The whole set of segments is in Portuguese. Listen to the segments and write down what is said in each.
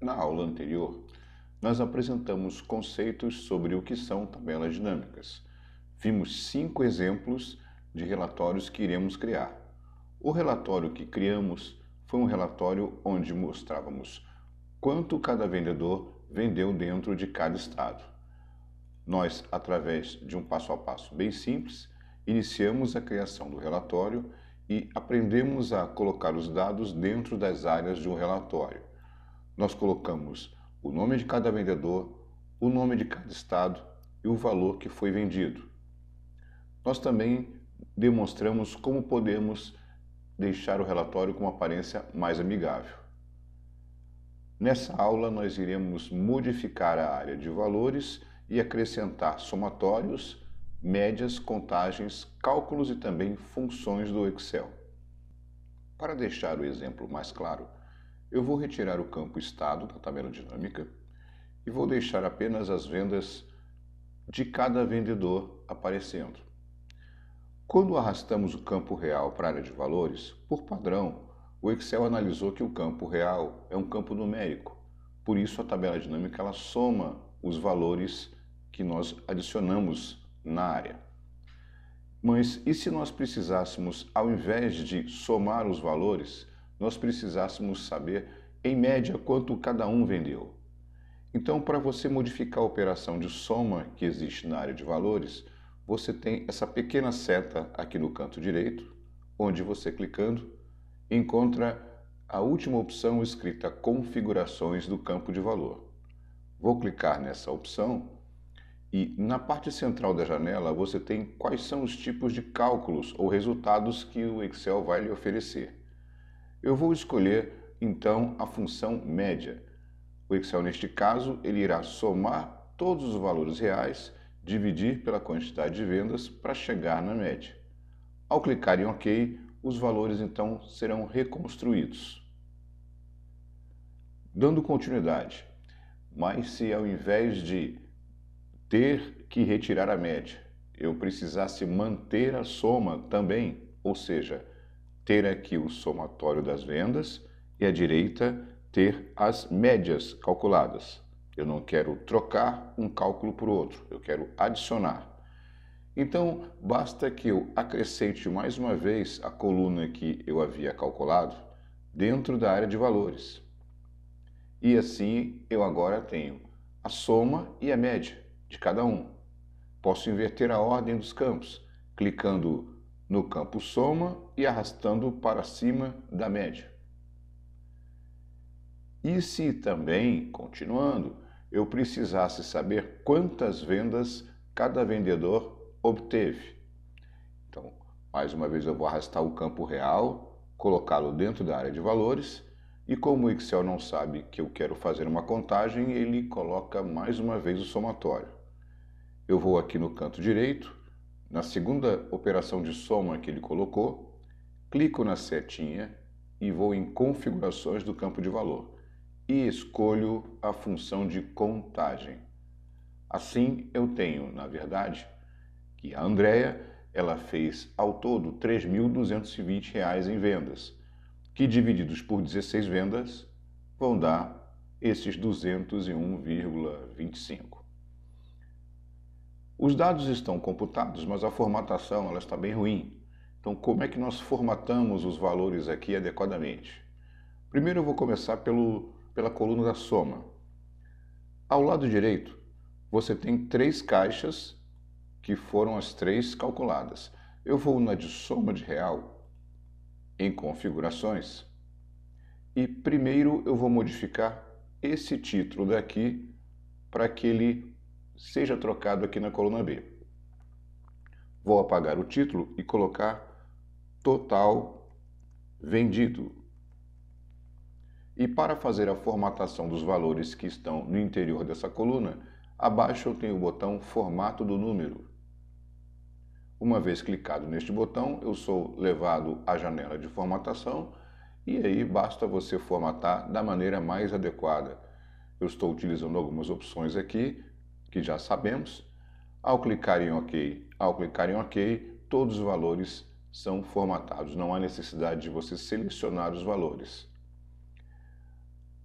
Na aula anterior, nós apresentamos conceitos sobre o que são tabelas dinâmicas. Vimos 5 exemplos de relatórios que iremos criar. O relatório que criamos foi um relatório onde mostrávamos quanto cada vendedor vendeu dentro de cada estado. Nós, através de um passo a passo bem simples, iniciamos a criação do relatório e aprendemos a colocar os dados dentro das áreas de um relatório. Nós colocamos o nome de cada vendedor, o nome de cada estado e o valor que foi vendido. Nós também demonstramos como podemos deixar o relatório com uma aparência mais amigável. Nessa aula, nós iremos modificar a área de valores e acrescentar somatórios, médias, contagens, cálculos e também funções do Excel. Para deixar o exemplo mais claro, eu vou retirar o campo Estado da tabela dinâmica e vou deixar apenas as vendas de cada vendedor aparecendo. Quando arrastamos o campo real para a área de valores, por padrão, o Excel analisou que o campo real é um campo numérico. Por isso, a tabela dinâmica ela soma os valores que nós adicionamos na área. Mas e se nós precisássemos, ao invés de somar os valores, nós precisássemos saber, em média, quanto cada um vendeu? Então, para você modificar a operação de soma que existe na área de valores, você tem essa pequena seta aqui no canto direito, onde você clicando, encontra a última opção escrita Configurações do campo de valor. Vou clicar nessa opção e na parte central da janela você tem quais são os tipos de cálculos ou resultados que o Excel vai lhe oferecer. Eu vou escolher então a função média. O Excel, neste caso, ele irá somar todos os valores reais, dividir pela quantidade de vendas para chegar na média. Ao clicar em OK, os valores então serão reconstruídos. Dando continuidade, mas se ao invés de ter que retirar a média, eu precisasse manter a soma também, ou seja, ter aqui o somatório das vendas e à direita ter as médias calculadas. Eu não quero trocar um cálculo por outro, eu quero adicionar. Então, basta que eu acrescente mais uma vez a coluna que eu havia calculado dentro da área de valores. E assim eu agora tenho a soma e a média de cada um. Posso inverter a ordem dos campos, clicando no campo soma e arrastando para cima da média. E se também, continuando, eu precisasse saber quantas vendas cada vendedor obteve. Então, mais uma vez eu vou arrastar o campo real, colocá-lo dentro da área de valores, e como o Excel não sabe que eu quero fazer uma contagem, ele coloca mais uma vez o somatório. Eu vou aqui no canto direito, na segunda operação de soma que ele colocou, clico na setinha e vou em configurações do campo de valor e escolho a função de contagem. Assim eu tenho, na verdade, que a Andréia ela fez ao todo R$ 3.220 em vendas, que divididos por 16 vendas vão dar esses 201,25. Os dados estão computados, mas a formatação ela está bem ruim. Então, como é que nós formatamos os valores aqui adequadamente? Primeiro eu vou começar pela coluna da soma. Ao lado direito, você tem 3 caixas que foram as 3 calculadas. Eu vou na de soma de real, em configurações, e primeiro eu vou modificar esse título daqui para que ele seja trocado aqui na coluna B. Vou apagar o título e colocar total vendido. E para fazer a formatação dos valores que estão no interior dessa coluna, abaixo eu tenho o botão formato do número. Uma vez clicado neste botão, eu sou levado à janela de formatação e aí basta você formatar da maneira mais adequada. Eu estou utilizando algumas opções aqui que já sabemos. Ao clicar em OK, todos os valores são formatados. Não há necessidade de você selecionar os valores.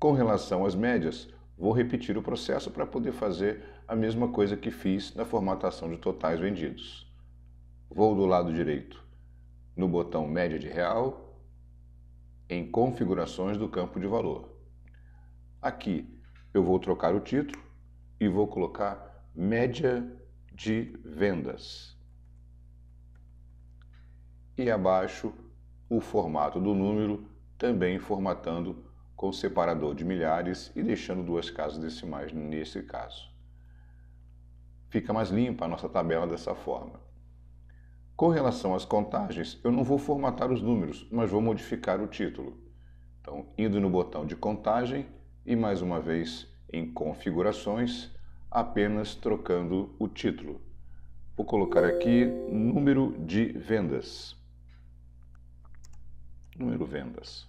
Com relação às médias, vou repetir o processo para poder fazer a mesma coisa que fiz na formatação de totais vendidos. Vou do lado direito, no botão média de real, em configurações do campo de valor. Aqui eu vou trocar o título e vou colocar média de vendas. E abaixo o formato do número, também formatando com separador de milhares e deixando 2 casas decimais nesse caso. Fica mais limpa a nossa tabela dessa forma. Com relação às contagens, eu não vou formatar os números, mas vou modificar o título. Então, indo no botão de contagem e mais uma vez em configurações, apenas trocando o título. Vou colocar aqui número de vendas. Número vendas.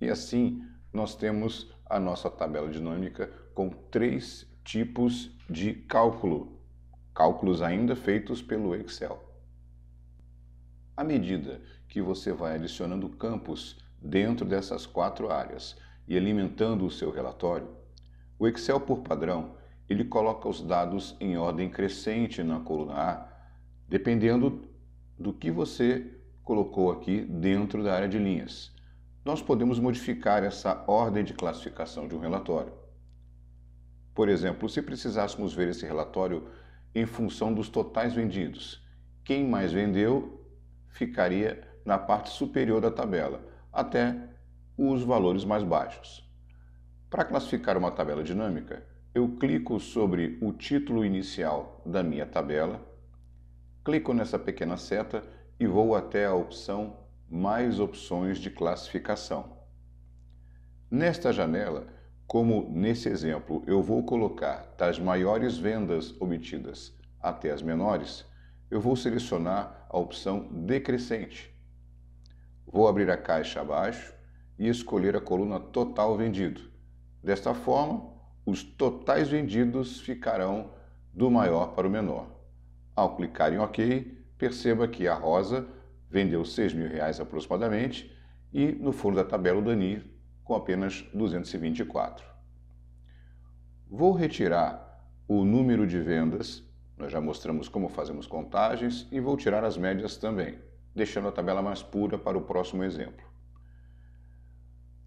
E assim nós temos a nossa tabela dinâmica com 3 tipos de cálculos ainda feitos pelo Excel. À medida que você vai adicionando campos dentro dessas 4 áreas e alimentando o seu relatório, o Excel, por padrão, ele coloca os dados em ordem crescente na coluna A, dependendo do que você colocou aqui dentro da área de linhas. Nós podemos modificar essa ordem de classificação de um relatório. Por exemplo, se precisássemos ver esse relatório em função dos totais vendidos, quem mais vendeu ficaria na parte superior da tabela, até os valores mais baixos. Para classificar uma tabela dinâmica, eu clico sobre o título inicial da minha tabela, clico nessa pequena seta e vou até a opção Mais opções de classificação. Nesta janela, como nesse exemplo eu vou colocar das maiores vendas obtidas até as menores, eu vou selecionar a opção decrescente. Vou abrir a caixa abaixo e escolher a coluna total vendido. Desta forma, os totais vendidos ficarão do maior para o menor. Ao clicar em OK, perceba que a rosa vendeu R$6.000 aproximadamente e no fundo da tabela o Dani com apenas 224. Vou retirar o número de vendas, nós já mostramos como fazemos contagens, e vou tirar as médias também, deixando a tabela mais pura para o próximo exemplo.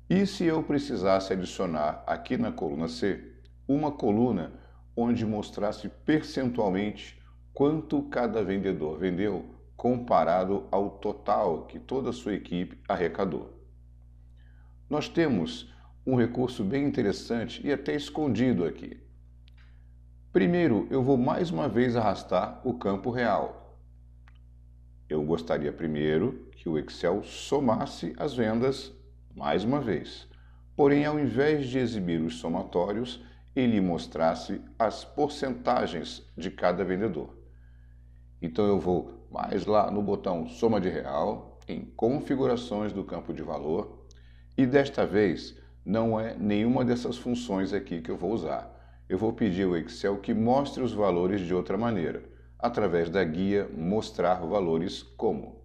E se eu precisasse adicionar aqui na coluna C, uma coluna onde mostrasse percentualmente quanto cada vendedor vendeu comparado ao total que toda a sua equipe arrecadou. Nós temos um recurso bem interessante e até escondido aqui. Primeiro, eu vou mais uma vez arrastar o campo real. Eu gostaria primeiro que o Excel somasse as vendas mais uma vez. Porém, ao invés de exibir os somatórios, ele mostrasse as porcentagens de cada vendedor. Então eu vou mais lá no botão Soma de Real, em Configurações do campo de valor, e desta vez não é nenhuma dessas funções aqui que eu vou usar. Eu vou pedir ao Excel que mostre os valores de outra maneira, através da guia Mostrar Valores Como.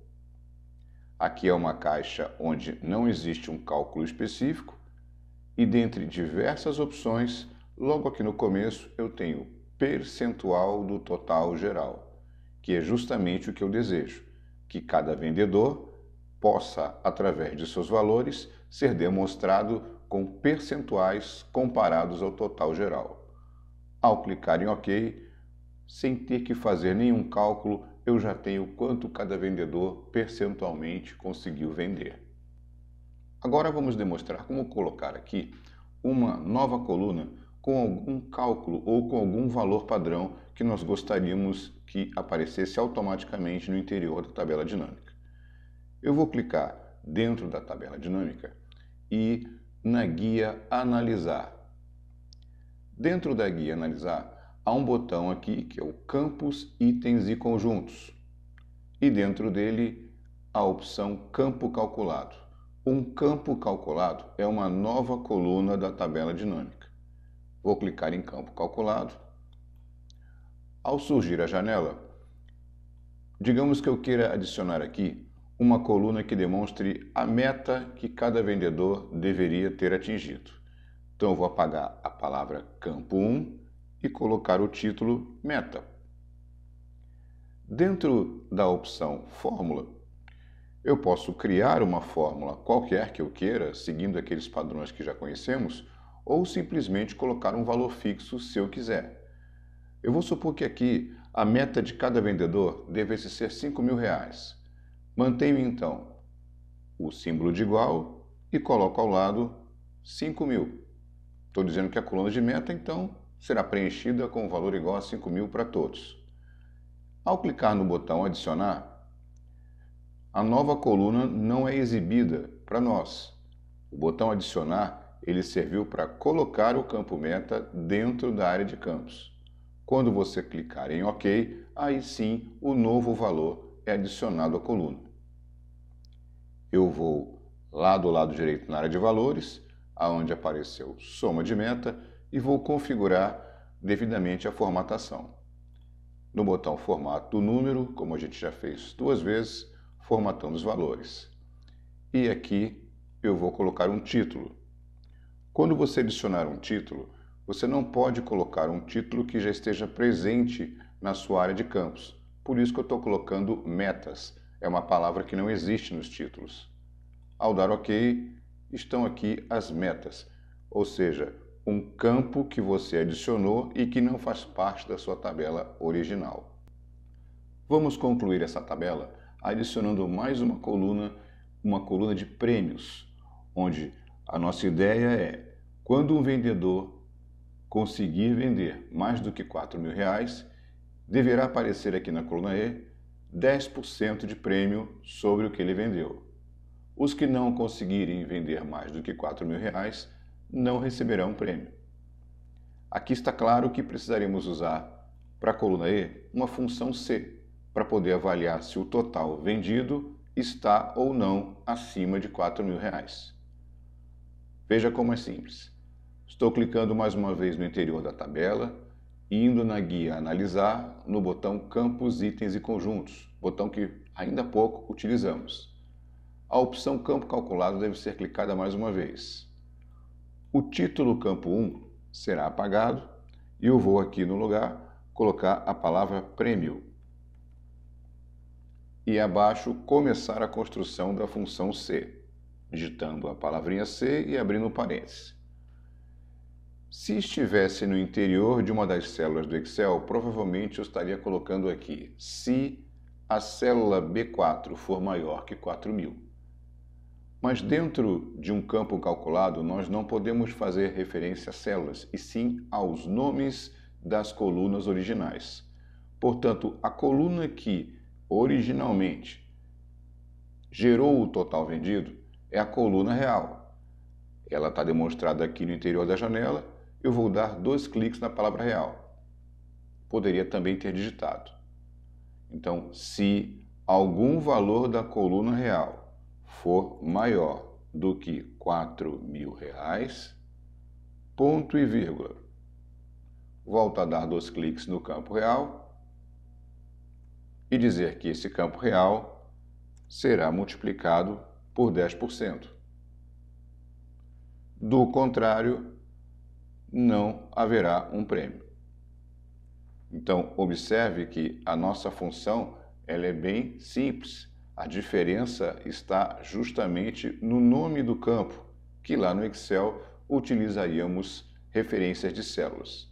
Aqui é uma caixa onde não existe um cálculo específico, e dentre diversas opções, logo aqui no começo eu tenho percentual do total geral, que é justamente o que eu desejo, que cada vendedor possa, através de seus valores, ser demonstrado com percentuais comparados ao total geral. Ao clicar em OK, sem ter que fazer nenhum cálculo, eu já tenho quanto cada vendedor percentualmente conseguiu vender. Agora vamos demonstrar como colocar aqui uma nova coluna com algum cálculo ou com algum valor padrão que nós gostaríamos que aparecesse automaticamente no interior da tabela dinâmica. Eu vou clicar dentro da tabela dinâmica e na guia Analisar. Dentro da guia Analisar, há um botão aqui que é o Campos, Itens e Conjuntos. E dentro dele, a opção Campo Calculado. Um campo calculado é uma nova coluna da tabela dinâmica. Vou clicar em Campo Calculado. Ao surgir a janela, digamos que eu queira adicionar aqui uma coluna que demonstre a meta que cada vendedor deveria ter atingido. Então, eu vou apagar a palavra campo 1 e colocar o título Meta. Dentro da opção Fórmula, eu posso criar uma fórmula qualquer que eu queira, seguindo aqueles padrões que já conhecemos, ou simplesmente colocar um valor fixo se eu quiser. Eu vou supor que aqui a meta de cada vendedor devesse ser R$5.000. Mantenho então o símbolo de igual e coloco ao lado 5.000. Estou dizendo que a coluna de meta, então, será preenchida com um valor igual a 5.000 para todos. Ao clicar no botão adicionar, a nova coluna não é exibida para nós. O botão adicionar, ele serviu para colocar o campo meta dentro da área de campos. Quando você clicar em OK, aí sim o novo valor é adicionado à coluna. Eu vou lá do lado direito na área de valores, aonde apareceu soma de meta, e vou configurar devidamente a formatação. No botão formato do número, como a gente já fez 2 vezes, formatando os valores. E aqui eu vou colocar um título. Quando você adicionar um título, você não pode colocar um título que já esteja presente na sua área de campos. Por isso que eu estou colocando metas. É uma palavra que não existe nos títulos. Ao dar OK, estão aqui as metas, ou seja, um campo que você adicionou e que não faz parte da sua tabela original. Vamos concluir essa tabela adicionando mais uma coluna de prêmios, onde a nossa ideia é, quando um vendedor conseguir vender mais do que R$4.000, deverá aparecer aqui na coluna E 10% de prêmio sobre o que ele vendeu. Os que não conseguirem vender mais do que R$4.000 não receberão prêmio. Aqui está claro que precisaremos usar para a coluna E uma função C, para poder avaliar se o total vendido está ou não acima de R$4.000. Veja como é simples. Estou clicando mais uma vez no interior da tabela, indo na guia Analisar, no botão Campos, Itens e Conjuntos, botão que ainda há pouco utilizamos. A opção Campo Calculado deve ser clicada mais uma vez. O título campo 1 será apagado e eu vou aqui no lugar colocar a palavra Prêmio. E abaixo começar a construção da função C, digitando a palavrinha C e abrindo parênteses. Se estivesse no interior de uma das células do Excel, provavelmente eu estaria colocando aqui, se a célula B4 for maior que 4.000. Mas dentro de um campo calculado, nós não podemos fazer referência a células, e sim aos nomes das colunas originais. Portanto, a coluna que originalmente gerou o total vendido é a coluna real. Ela está demonstrada aqui no interior da janela. Eu vou dar 2 cliques na palavra real. Poderia também ter digitado. Então, se algum valor da coluna real for maior do que R$4.000, ponto e vírgula. Volto a dar 2 cliques no campo real e dizer que esse campo real será multiplicado por 10%. Do contrário, não haverá um prêmio. Então, observe que a nossa função ela é bem simples. A diferença está justamente no nome do campo, que lá no Excel utilizaríamos referências de células.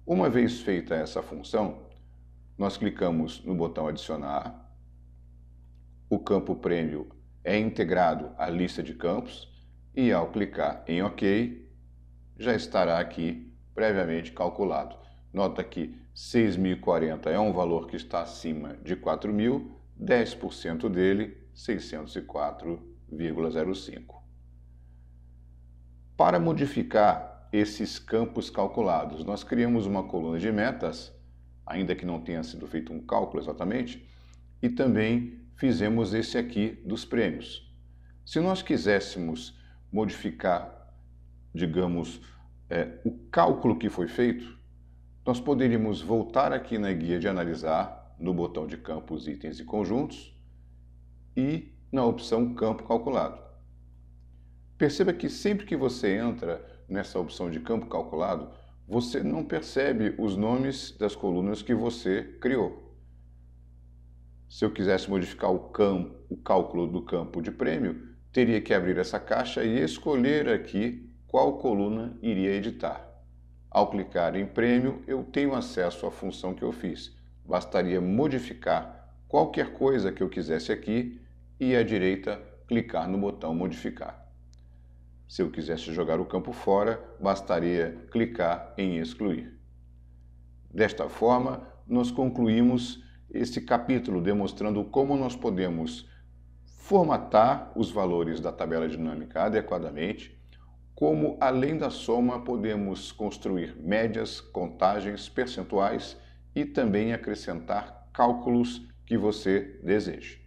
Uma vez feita essa função, nós clicamos no botão adicionar, o campo prêmio é integrado à lista de campos e ao clicar em OK, já estará aqui previamente calculado. Nota que 6.040 é um valor que está acima de 4.000, 10% dele, 604,05. Para modificar esses campos calculados, nós criamos uma coluna de metas, ainda que não tenha sido feito um cálculo exatamente, e também fizemos esse aqui dos prêmios. Se nós quiséssemos modificar, digamos, o cálculo que foi feito, nós poderíamos voltar aqui na guia de analisar, no botão de campos, itens e conjuntos, e na opção Campo Calculado. Perceba que sempre que você entra nessa opção de campo calculado, você não percebe os nomes das colunas que você criou. Se eu quisesse modificar o cálculo do campo de prêmio, teria que abrir essa caixa e escolher aqui qual coluna iria editar. Ao clicar em prêmio, eu tenho acesso à função que eu fiz. Bastaria modificar qualquer coisa que eu quisesse aqui e à direita clicar no botão modificar. Se eu quisesse jogar o campo fora, bastaria clicar em excluir. Desta forma, nós concluímos esse capítulo demonstrando como nós podemos formatar os valores da tabela dinâmica adequadamente, como além da soma podemos construir médias, contagens, percentuais e também acrescentar cálculos que você deseje.